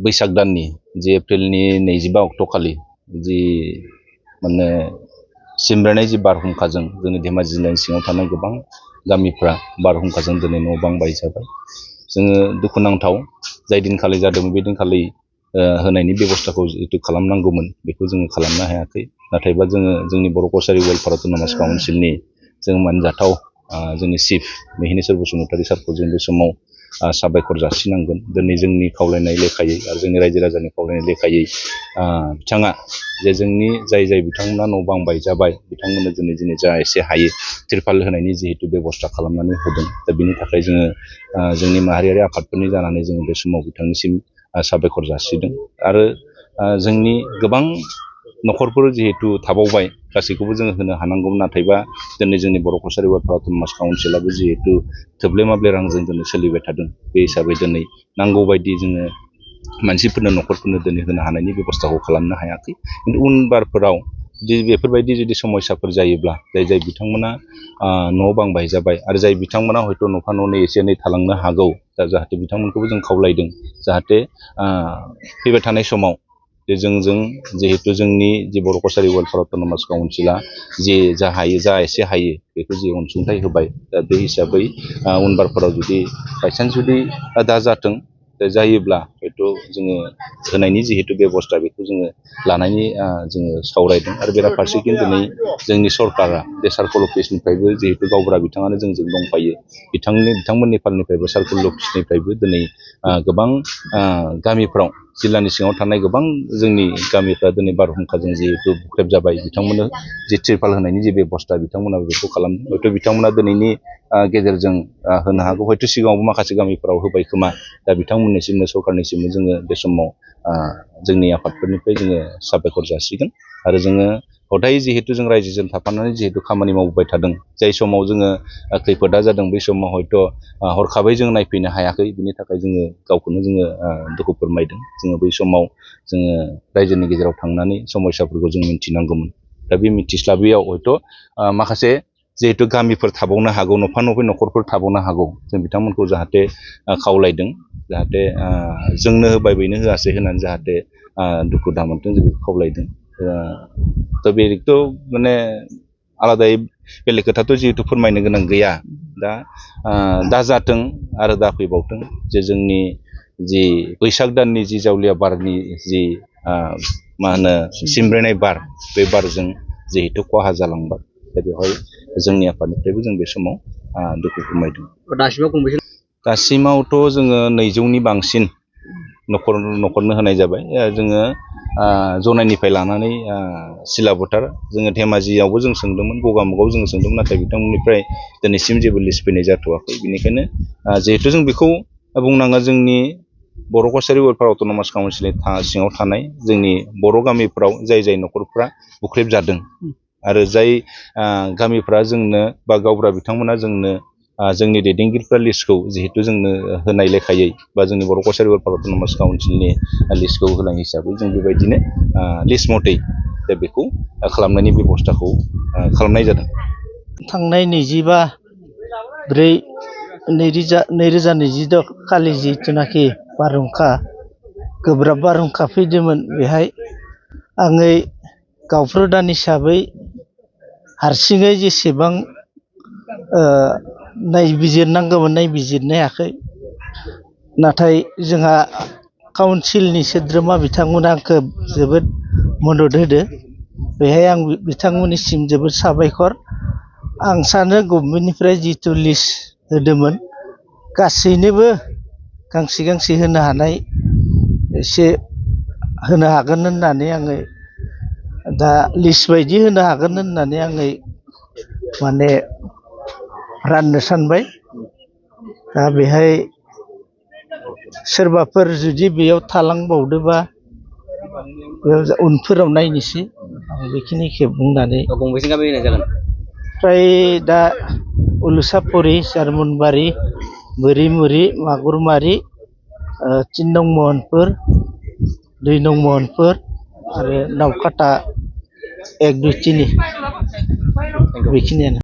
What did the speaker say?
बैसाग दाननि जि एप्रिलनि 25 अक्ट'खालि जि माने सिमब्रेनाय जि बारहुंखाजों जोंनि धेमाजि जिल्लानि सिङाव थानाय गोबां गामिफ्रा बारहुंखाजों दिनै न' बां बायजाबाय। जोङो दुखुनांथाव जाय दिनखालि जादोंमोन बे दिनखालि होनायनि बेबस्थाखौ जिहेतु खालामनांगौमोन बेखौ जोङो खालामनो हायाखै। नाथायबा जोङो जोंनि बर' कसारि वेलफेयार अट'नमास काउन्सिलनि जों मानजाथाव जोंनि चिफ मिहिनेश्वर बसुमतारी सारखौ जों बे समाव साबायखर जासिनांगोन। दिनै जोंनि खावलायनाय लेखायै आरो जोंनि रायजो राजानि खावलायनाय लेखायै बिथाङा जे जोंनि जाय बिथांमोना न' बां बायजाबाय बिथांमोननो दिनै जा एसे हायो तिरपाल होनायनि जिहेतु बेबस्था खालामनानै होदों। दा बिनि थाखाय जोङो जोंनि माहारियारि आफादफोरनि जानानै जोङो बे समाव बिथांनिसिम साबायखर जासिदों। आरो जोंनि गोबां न'खरफोर जिहेतु थाबावबाय गासैखौबो जोङो होनो हानांगौमोन। नाथायबा दिनै जोंनि बर' कसारि वेलफेयार अट'नमास काउन्सिलाबो जिहेतु थोब्ले माब्ले रांजों दिनै सोलिबाय थादों। बे हिसाबै दिनै नांगौ बायदि जोङो मानसिफोरनो न'खरफोरनो दिनै होनो हानायनि बेबस्थाखौ खालामनो हायाखै। खिन्थु उन बारफोराव बेफोरबायदि जुदि समयसाफोर जायोब्ला जाय बिथांमोना न' बां बायजाबाय आरो जाय बिथांमोना हयथ' न'फा न'नै एसे एनै थालांनो हागौ, दा जाहाथे बिथांमोनखौबो जों खावलायदों जाहाथे फैबाय थानाय समाव जे जोंजों जिहेतु जोंनि जि बर' कसारि वेलफेयार अट'नमास काउन्सिला जा हायो जा एसे हायो बेखौ जि अनसुंथाइ होबाय। दा बे हिसाबै उनबारफोराव जुदि बायसान्स जुदि दा जाथों जायोब्ला हयथ' जोङो होनायनि जिहेतु बेबस्था बेखौ जोङो लानायनि जोङो सावरायदों। आरो बेराफारसेथिं दिनै जोंनि सरकारा बे सार्कोल अफिसनिफ्रायबो जिहेतु गावबुरा बिथाङानो जोंजों दंफायो बिथांमोननि फालनिफ्रायबो सार्कोल अफिसनिफ्रायबो दिनै गोबां गामिफ्राव जिल्लानि सिङाव थानाय गोबां जोंनि गामिफ्रा दिनै बारहुंखाजों जिहेतु बुख्रेब जाबाय बिथांमोननो जि तिरपाल होनायनि जि बेबस्था बिथांमोनाबो बेखौ खालामदों। हयथ' बिथांमोना दिनैनि गेजेरजों होनो हागौ, हयथ' सिगाङावबो माखासे गामिफोराव होबाय खोमा। दा बिथांमोननिसिमनो सरकारनिसिमनो जोङो बे समाव जोंनि आफादफोरनिफ्राय जोङो साबायखर जासिगोन। आरो जोङो हदाय जिहेतु जों रायजोजों थाफानानै जिहेतु खामानि मावबोबाय थादों, जाय समाव जोङो खैफोदा जादों बै समाव हयथ' हरखाबै जों नायफैनो हायाखै। बिनि थाखाय जोङो गावखौनो जोङो दुखु फोरमायदों। जोङो बै समाव जोङो रायजोनि गेजेराव थांनानै समयसाफोरखौ जों मिथिनांगौमोन। दा बे मिथिस्लाबैयाव हयथ' माखासे जिहेतु गामिफोर थाबावनो हागौ, न'फा न'फा न'खरफोर थाबावनो हागौ, जों बिथांमोनखौ जाहाथे खावलायदों जाहाथे जोंनो होबाय बेनो होआसै होननानै जाहाथे दुखु दा मोनथों जों बेखौ खावलायदों। थ' बेथ' माने आलादायै बेलेग खोथाथ' जिहेतु फोरमायनो गोनां गैया। दा जाथों आरो दा फैबावथों जे जोंनि जि बैसाग दाननि जि जावलिया बारनि जि सिमब्रेनाय बार, बे बारजों जिहेतु खहा जालांबाय। दा बेवहाय जोंनि आफादनिफ्रायबो जों बे समाव दुखु फोरमायदों। दासिमावथ' जोङो 200नि बांसिन न'खरनो होनाय जाबाय। जोङो जनाइनिफ्राय लानानै सिलाबोथार जोङो धेमाजियावबो जों सोंदोंमोन, गगामुगाव जोङो सोंदोंमोन, नाथाय बिथांमोननिफ्राय दिनैसिम जेबो लिस्ट फैनाय जाथ'वाखै। बेनिखायनो जिहेतु जों बेखौ बुंनाङा जोंनि बर' कसारि वेलफेयार अट'नमास काउन्सिलनि सिङाव थानाय जोंनि बर' गामिफ्राव जाय न'खरफ्रा बुख्रेब जादों आरो जाय गामिफ्रा जोंनो बा गावबुरा बिथांमोना जोंनो जोंनि दैदेनगिरिफ्रा लिस्टखौ जिहेतु जोंनो होनाय लेखायै बा जोंनि बर' कसारि वेलफेयार अट'नमास काउन्सिलनि लिस्टखौ होनाय हिसाबै जों बेबायदिनो लिस्ट मथै दा बेखौ खालामनायनि बेबस्थाखौ खालामनाय जादों। थांनाय 25/4/2022 खालि जिथुनाखि बारहुंखा गोब्राब बारहुंखा फैदोंमोन, बेहाय आङै गावप्रधान हिसाबै हारसिङै जेसेबां नायबिजिरनांगौमोन नायबिजिरनो हायाखै। नाथाय जोंहा काउन्सिलनि सोद्रोमा बिथांमोना आंखौ जोबोद मदद होदो। बेहाय आं बिथांमोननिसिम जोबोद साबायखर। आं सानो गभर्नमेन्टनिफ्राय जिथु लिस्ट होदोंमोन गासैनोबो गांसे गांसे होनो हानाय एसे होनो हागोन होननानै आङो दा लिस्ट बायदि होनो हागोन होननानै आङो माने राननो सानबाय। दा बेहाय सोरबाफोर जुदि बेयाव थालांबावदोबा बेयाव उनफोराव नायनोसै। आं बेखिनिखौ बुंनानै गंबेसे गामि होनाय जागोन? फ्राय दा उलुसापरि, जारमनबारि, बोरिमुरि, मागुरमारि, 3 नं महनपुर, 2 नं महनपुर आरो नावकाटा 1, 2, 3 बेखिनियानो।